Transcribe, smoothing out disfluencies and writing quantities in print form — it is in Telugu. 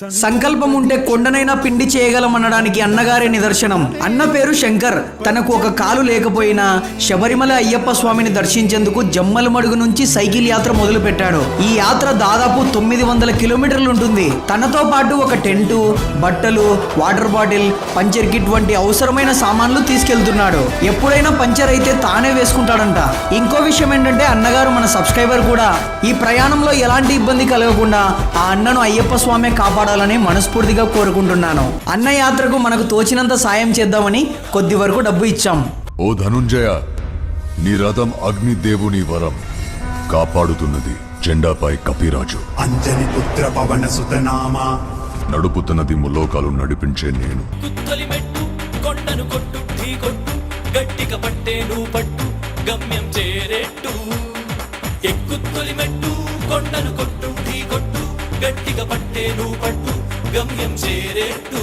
సంకల్పం ఉంటే కొండనైనా పిండి చేయగలమనడానికి అన్నగారి నిదర్శనం. అన్న పేరు శంకర్. తనకు ఒక కాలు లేకపోయినా శబరిమల అయ్యప్ప స్వామిని దర్శించేందుకు జమ్మలమడుగు నుంచి సైకిల్ యాత్ర మొదలు పెట్టాడు. ఈ యాత్ర దాదాపు 900 కిలోమీటర్లు ఉంటుంది. తనతో పాటు ఒక టెంటు, బట్టలు, వాటర్ బాటిల్, పంచర్ కిట్ వంటి అవసరమైన సామాన్లు తీసుకెళ్తున్నాడు. ఎప్పుడైనా పంచర్ అయితే తానే వేసుకుంటాడంట. ఇంకో విషయం ఏంటంటే అన్నగారు మన సబ్స్క్రైబర్ కూడా. ఈ ప్రయాణంలో ఎలాంటి ఇబ్బంది కలగకుండా ఆ అన్నను అయ్యప్ప స్వామి కాపాడాలని మనస్ఫూర్తిగా కోరుకుంటున్నాను. అన్న యాత్రకు మనకు తోచినంత సాయం చేద్దామని కొద్ది వరకు డబ్బు ఇచ్చాం. ఓ ధనుంజయ, నీ రథం అగ్నిదేవుని వరం కాపాడుతున్నది. జెండాపై కపిరాజు, అంజని పుత్ర పవన సుతనామా, నడుపుతున్నది ములోకాలు నడిపించే నేను. కుత్తలి మెట్టు కొండను కొట్టు ఢీ కొట్టు, గట్టిగా పట్టేను పట్టు గమ్యం చేరేట్టు. ఎక్కుత్తొలి మెట్టు కొండను కొట్టు ఢీ కొట్టు, గట్టిగా పట్టేను పట్టు గమ్యం చేరేట్టు.